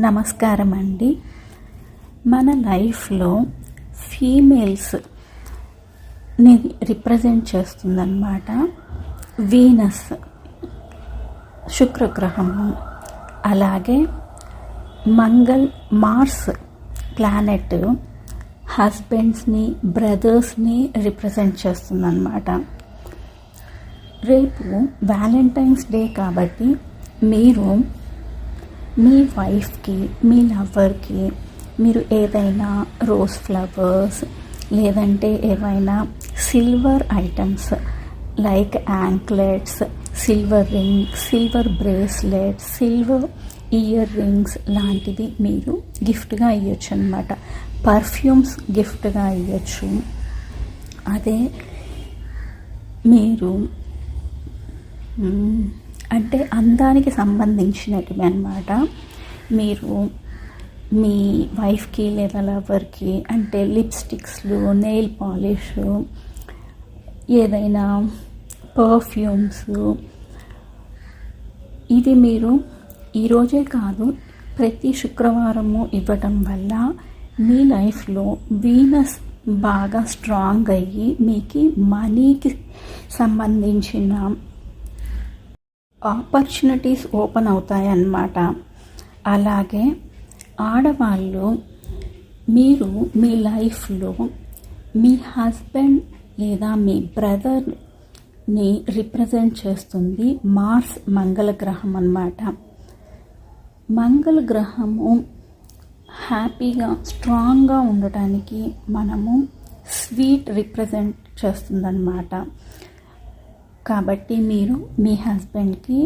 నమస్కారం అండి. మన లైఫ్లో ఫీమేల్స్ని రిప్రజెంట్ చేస్తుందన్నమాట వీనస్, శుక్రగ్రహము. అలాగే మార్స్ ప్లానెట్ హస్బెండ్స్ని, బ్రదర్స్ని రిప్రజెంట్ చేస్తుందన్నమాట. రేపు వ్యాలంటైన్స్ డే కాబట్టి మీరు మీ వైఫ్కి, మీ లవర్కి మీరు ఏదైనా రోజ్ ఫ్లవర్స్ లేదంటే ఏవైనా silver items like anklets, silver ring, silver bracelet, silver ear rings లాంటివి మీరు గిఫ్ట్గా ఇవ్వచ్చు అన్నమాట. పర్ఫ్యూమ్స్ గిఫ్ట్గా ఇవ్వచ్చు. అదే మీరు అంటే అందానికి సంబంధించినటివి అన్నమాట. మీరు మీ వైఫ్కి లేదా లవర్కి అంటే లిప్స్టిక్స్లు, నెయిల్ పాలిష్, ఏదైనా పర్ఫ్యూమ్స్, ఇవి మీరు ఈరోజే కాదు ప్రతి శుక్రవారము ఇవ్వటం వల్ల మీ లైఫ్లో వీనస్ బాగా స్ట్రాంగ్ అయ్యి మీకు మనీకి సంబంధించిన ఆపర్చునిటీస్ ఓపెన్ అవుతాయి అన్నమాట. అలాగే ఆడవాళ్ళు, మీరు మీ లైఫ్లో మీ హస్బెండ్ లేదా మీ బ్రదర్ని రిప్రజెంట్ చేస్తుంది మార్స్, మంగళ గ్రహం అన్నమాట. మంగళ గ్రహము హ్యాపీగా స్ట్రాంగ్గా ఉండటానికి మనము స్వీట్ రిప్రజెంట్ చేస్తుందన్నమాట. కాబట్టి మీరు మీ హస్బెండ్కి,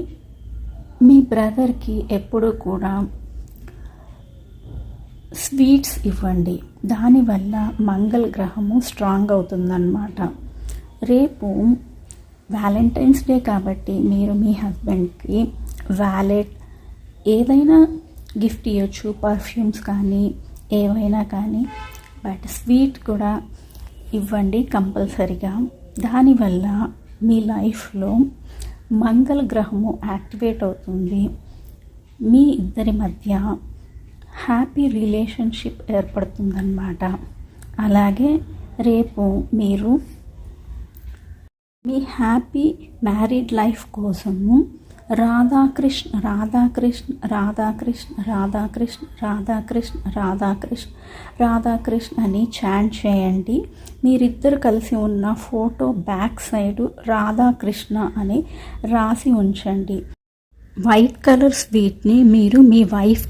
మీ బ్రదర్కి ఎప్పుడూ కూడా స్వీట్స్ ఇవ్వండి. దానివల్ల మంగళ గ్రహము స్ట్రాంగ్ అవుతుందన్నమాట. రేపు వ్యాలంటైన్స్ డే కాబట్టి మీరు మీ హస్బెండ్కి వ్యాలెట్ ఏదైనా గిఫ్ట్ ఇవ్వచ్చు, పర్ఫ్యూమ్స్ కానీ ఏవైనా కానీ. బట్ స్వీట్ కూడా ఇవ్వండి కంపల్సరిగా. దానివల్ల మీ లైఫ్లో మంగళ గ్రహము యాక్టివేట్ అవుతుంది. మీ ఇద్దరి మధ్య హ్యాపీ రిలేషన్షిప్ ఏర్పడుతుందన్నమాట. అలాగే రేపు మీరు మీ హ్యాపీ మ్యారీడ్ లైఫ్ కోసము రాధాకృష్ణ రాధాకృష్ణ రాధాకృష్ణ రాధాకృష్ణ రాధాకృష్ణ రాధాకృష్ణ రాధాకృష్ణ అని చాంట్ చేయండి. మీరిద్దరు కలిసి ఉన్న ఫోటో బ్యాక్ సైడ్ రాధాకృష్ణ అని రాసి ఉంచండి. వైట్ కలర్ స్వీట్ని మీరు మీ వైఫ్